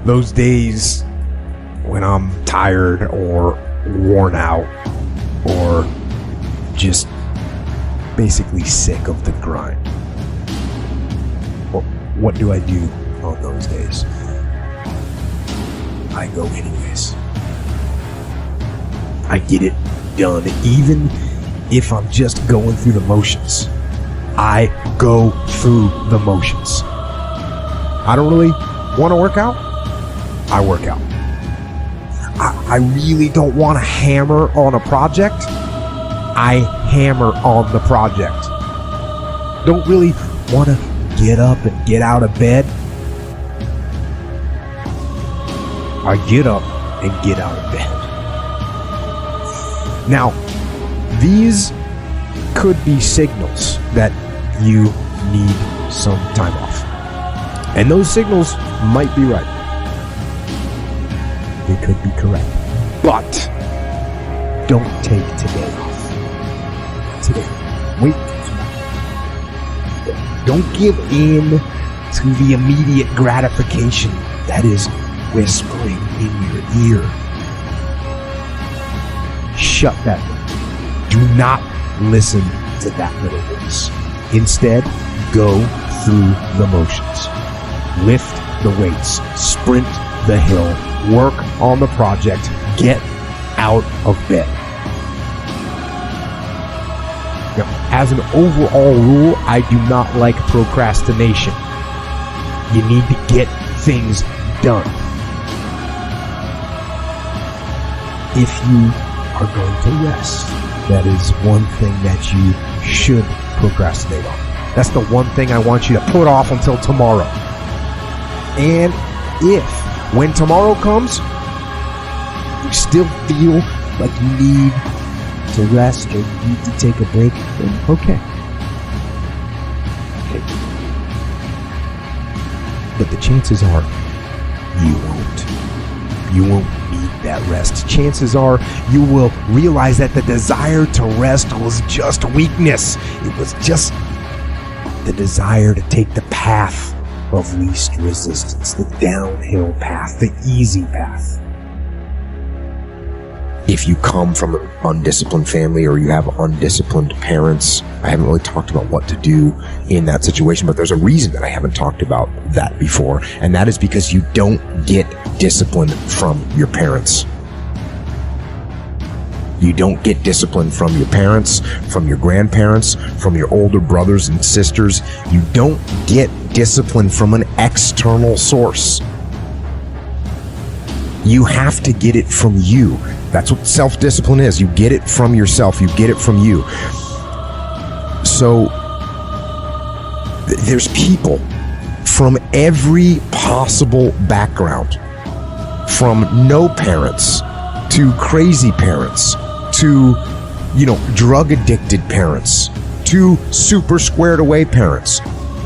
Those days when I'm tired or worn out or just basically sick of the grind. Well, what do I do on those days? I go anyways. I get it done, even if I'm just going through the motions. I go through the motions. I don't really want to work out. I work out. I really don't want to hammer on a project. I hammer on the project. Don't really want to get up and get out of bed. I get up and get out of bed. Now, these could be signals that you need some time off. And those signals might be right. They could be correct. But don't take today off. Today. Wait. Don't give in to the immediate gratification that is whispering in your ear. Shut that door. Do not listen to that little voice. Instead, go through the motions. Lift the weights. Sprint the hill. Work on the project. Get out of bed. Now, as an overall rule, I do not like procrastination. You need to get things done. If you are going to rest, that is one thing that you should procrastinate on. That's the one thing I want you to put off until tomorrow. And if, when tomorrow comes, you still feel like you need to rest or you need to take a break, then okay. But the chances are you won't. You won't need that rest. Chances are you will realize that the desire to rest was just weakness. It was just the desire to take the path of least resistance, the downhill path, the easy path. If you come from an undisciplined family or you have undisciplined parents, I haven't really talked about what to do in that situation, but there's a reason that I haven't talked about that before, and that is because you don't get discipline from your parents. You don't get discipline from your parents, from your grandparents, from your older brothers and sisters. You don't get discipline from an external source. You have to get it from you. That's what self-discipline is. You get it from yourself. You get it from you. So there's people from every possible background, from no parents to crazy parents to, drug addicted parents to super squared away parents,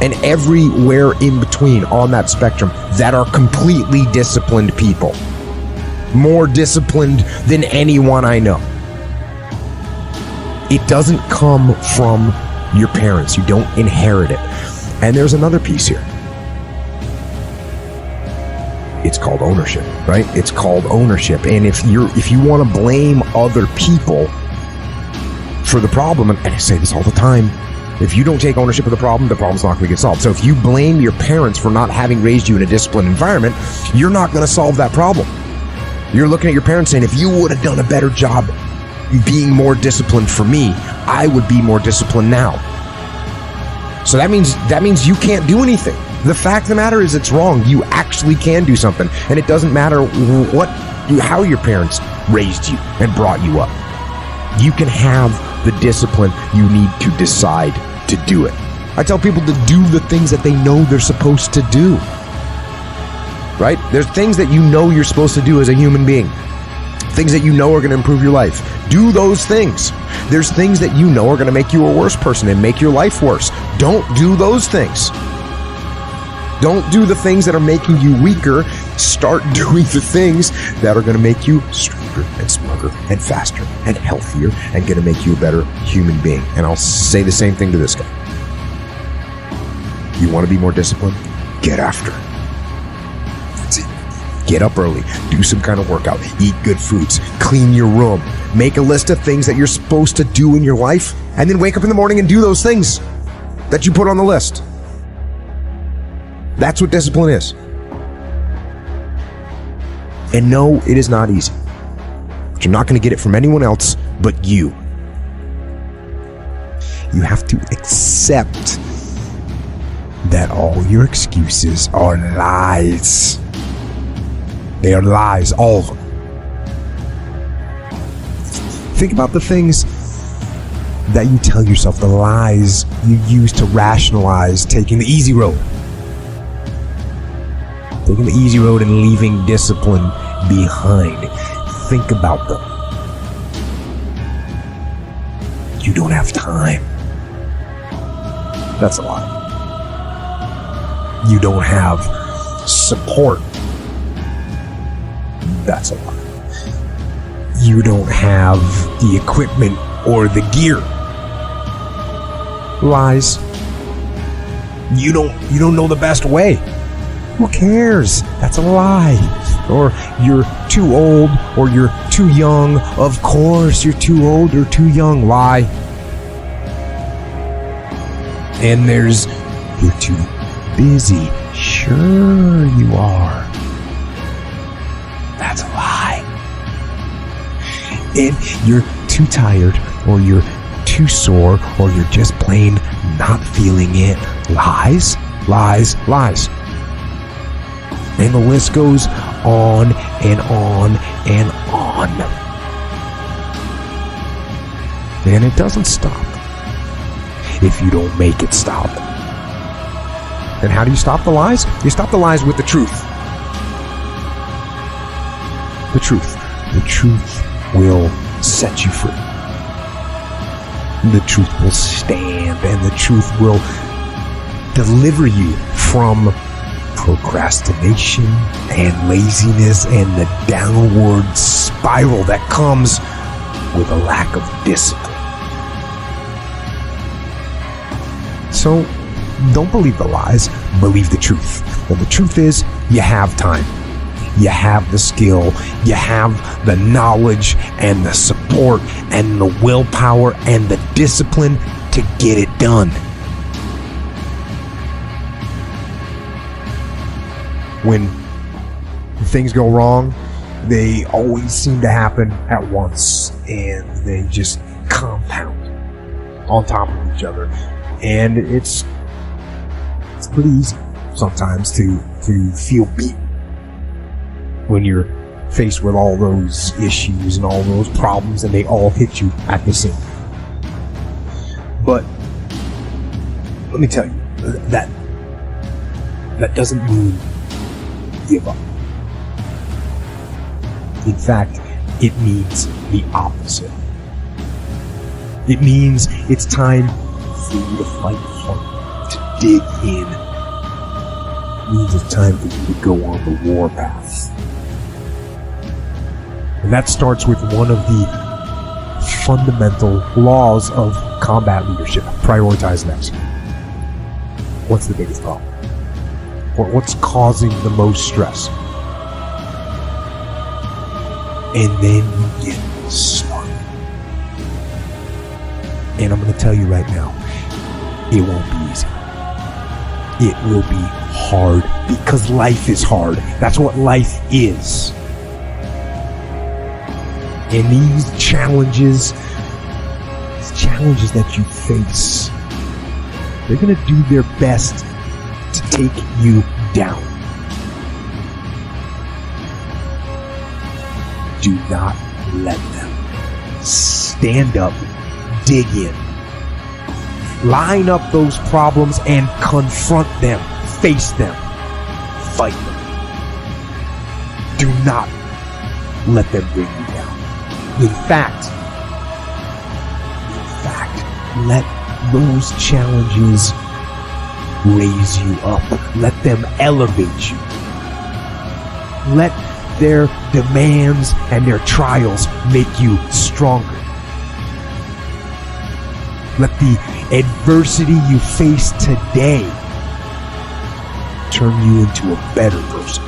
and everywhere in between on that spectrum that are completely disciplined people. More disciplined than anyone I know. It doesn't come from your parents. You don't inherit it. And there's another piece here. It's called ownership, right? It's called ownership. And if you want to blame other people for the problem, and I say this all the time, if you don't take ownership of the problem's not going to get solved. So if you blame your parents for not having raised you in a disciplined environment, you're not going to solve that problem. You're looking at your parents saying, if you would have done a better job being more disciplined for me, I would be more disciplined now. So that means you can't do anything. The fact of the matter is it's wrong. You actually can do something. And it doesn't matter how your parents raised you and brought you up. You can have the discipline you need to decide to do it. I tell people to do the things that they know they're supposed to do. Right? There's things that you know you're supposed to do as a human being. Things that you know are going to improve your life. Do those things. There's things that you know are going to make you a worse person and make your life worse. Don't do those things. Don't do the things that are making you weaker. Start doing the things that are going to make you stronger and smarter and faster and healthier and going to make you a better human being. And I'll say the same thing to this guy. You want to be more disciplined? Get after it. That's it. Get up early, do some kind of workout, eat good foods, clean your room, make a list of things that you're supposed to do in your life, and then wake up in the morning and do those things that you put on the list. That's what discipline is. And no, it is not easy. But you're not going to get it from anyone else but you. You have to accept that all your excuses are lies. They are lies, all of them. Think about the things that you tell yourself, the lies you use to rationalize taking the easy road. Taking the easy road and leaving discipline behind. Think about them. You don't have time. That's a lie. You don't have support. That's a lie. You don't have the equipment or the gear. Lies. You don't know the best way. Who cares? That's a lie. Or you're too old, or you're too young. Of course you're too old or too young. Lie. And there's, you're too busy. Sure you are. That's a lie. And you're too tired, or you're too sore, or you're just plain not feeling it. Lies, lies, lies. And the list goes on and on and on. And it doesn't stop if you don't make it stop. And how do you stop the lies? You stop the lies with the truth. The truth. The truth will set you free. The truth will stand, and the truth will deliver you from procrastination and laziness and the downward spiral that comes with a lack of discipline. So don't believe the lies, believe the truth. And the truth is, you have time. You have the skill, you have the knowledge and the support and the willpower and the discipline to get it done. When things go wrong, they always seem to happen at once, and they just compound on top of each other. And it's pretty easy sometimes to feel beaten when you're faced with all those issues and all those problems, and they all hit you at the same time. But let me tell you, that doesn't mean give up. In fact, it means the opposite. It means it's time for you to fight hard, to dig in. It means it's time for you to go on the war path. And that starts with one of the fundamental laws of combat leadership. Prioritize next. What's the biggest problem? Or what's causing the most stress? And then you get started. And I'm going to tell you right now, it won't be easy. It will be hard because life is hard. That's what life is. And these challenges that you face, they're going to do their best to take you down. Do not let them. Stand up, dig in, line up those problems and confront them, face them, fight them. Do not let them bring you down. In fact, let those challenges raise you up. Let them elevate you. Let their demands and their trials make you stronger. Let the adversity you face today turn you into a better person.